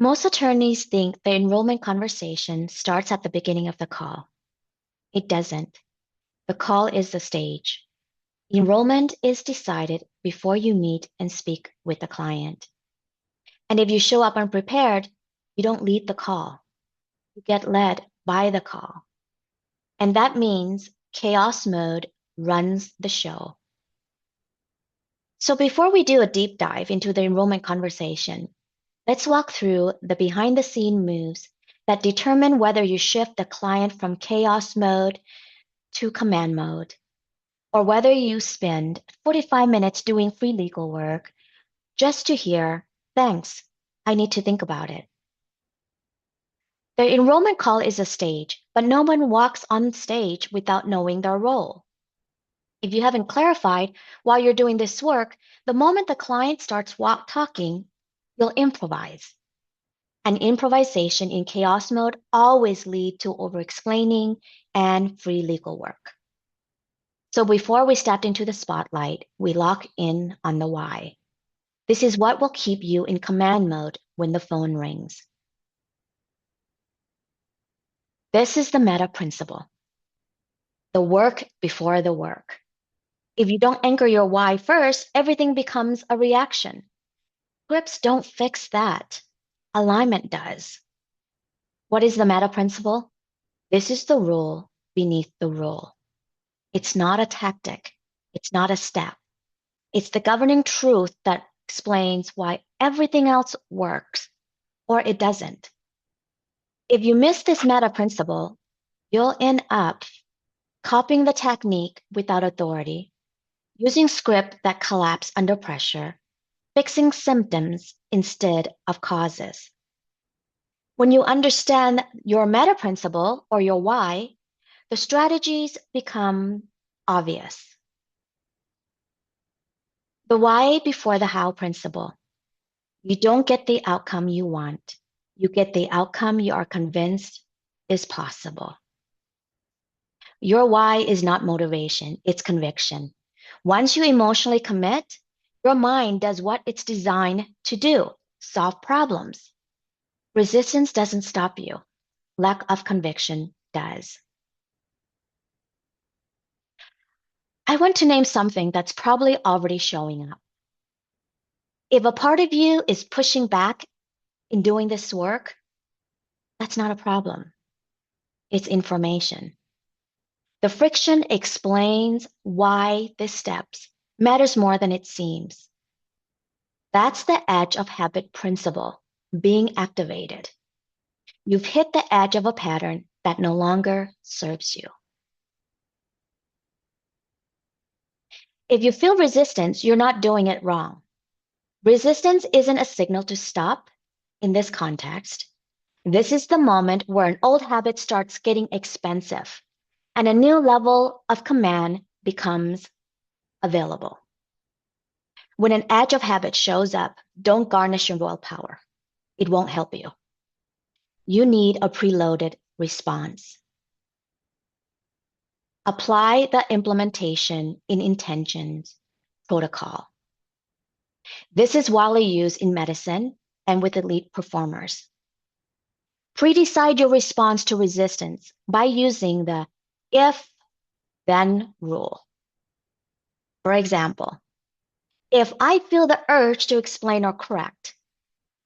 Most attorneys think the enrollment conversation starts at the beginning of the call. It doesn't. The call is the stage. Enrollment is decided before you meet and speak with the client. And if you show up unprepared, you don't lead the call. You get led by the call. And that means chaos mode runs the show. So before we do a deep dive into the enrollment conversation, let's walk through the behind the scene moves that determine whether you shift the client from chaos mode to command mode, or whether you spend 45 minutes doing free legal work just to hear, thanks, I need to think about it. The enrollment call is a stage, but no one walks on stage without knowing their role. If you haven't clarified while you're doing this work, the moment the client starts talking, you'll improvise. And improvisation in chaos mode always lead to over-explaining and free legal work. So before we step into the spotlight, we lock in on the why. This is what will keep you in command mode when the phone rings. This is the meta principle. The work before the work. If you don't anchor your why first, everything becomes a reaction. Scripts don't fix that. Alignment does. What is the meta principle? This is the rule beneath the rule. It's not a tactic. It's not a step. It's the governing truth that explains why everything else works or it doesn't. If you miss this meta principle, you'll end up copying the technique without authority, using script that collapse under pressure, fixing symptoms instead of causes. When you understand your meta principle or your why, the strategies become obvious. The why before the how principle. You don't get the outcome you want. You get the outcome you are convinced is possible. Your why is not motivation, it's conviction. Once you emotionally commit, your mind does what it's designed to do, solve problems. Resistance doesn't stop you. Lack of conviction does. I want to name something that's probably already showing up. If a part of you is pushing back in doing this work, that's not a problem. It's information. The friction explains why this steps matters more than it seems. That's the edge of habit principle being activated. You've hit the edge of a pattern that no longer serves you. If you feel resistance, you're not doing it wrong. Resistance isn't a signal to stop in this context. This is the moment where an old habit starts getting expensive and a new level of command becomes available. When an edge of habit shows up, don't garnish your willpower. It won't help you. You need a preloaded response. Apply the implementation in intentions protocol. This is widely used in medicine and with elite performers. Pre-decide your response to resistance by using the if-then rule. For example, if I feel the urge to explain or correct,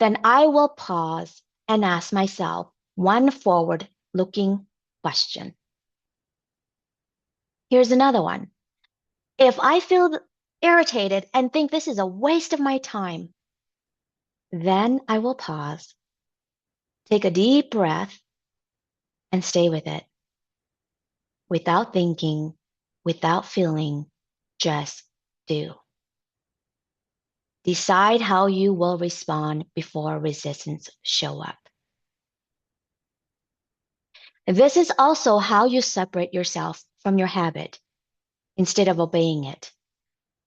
then I will pause and ask myself one forward-looking question. Here's another one. If I feel irritated and think this is a waste of my time, then I will pause, take a deep breath, and stay with it. Without thinking, without feeling, just do. Decide how you will respond before resistance show up. This is also how you separate yourself from your habit instead of obeying it.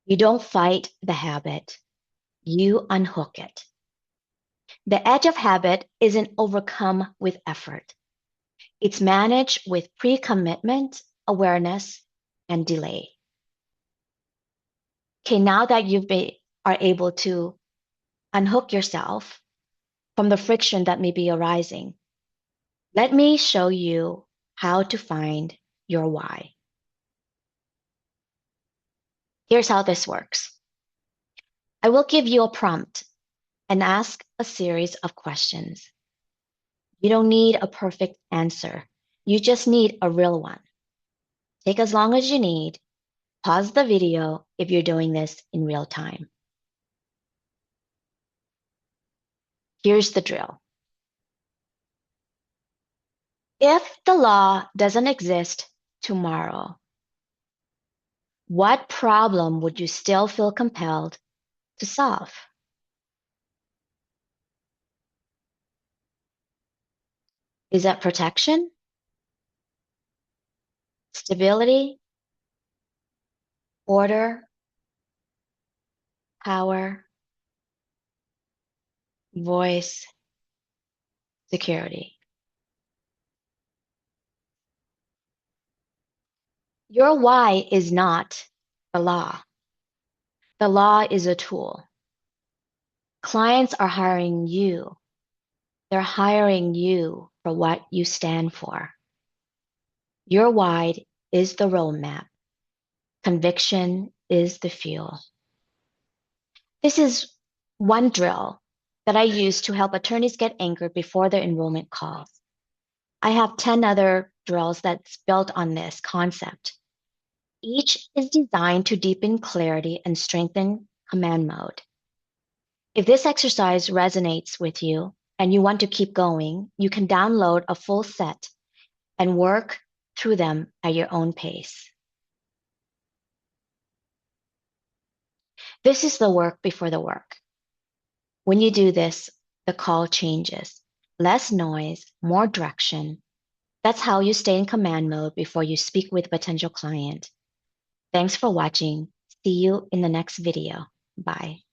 You don't fight the habit, you unhook it. The edge of habit isn't overcome with effort. It's managed with pre-commitment, awareness, and delay. Okay, now that are able to unhook yourself, from the friction that may be arising. Let me show you how to find your why. Here's how this works. I will give you a prompt and ask a series of questions. You don't need a perfect answer. You just need a real one. Take as long as you need. Pause the video if you're doing this in real time. Here's the drill. If the law doesn't exist tomorrow, what problem would you still feel compelled to solve? Is that protection, stability, order, power, voice, security? Your why is not the law. The law is a tool. Clients are hiring you. They're hiring you for what you stand for. Your why is the roadmap. Conviction is the fuel. This is one drill that I use to help attorneys get anchored before their enrollment calls. I have 10 other drills that's built on this concept. Each is designed to deepen clarity and strengthen command mode. If this exercise resonates with you and you want to keep going, you can download a full set and work through them at your own pace. This is the work before the work. When you do this, the call changes. Less noise, more direction. That's how you stay in command mode before you speak with a potential client. Thanks for watching. See you in the next video. Bye.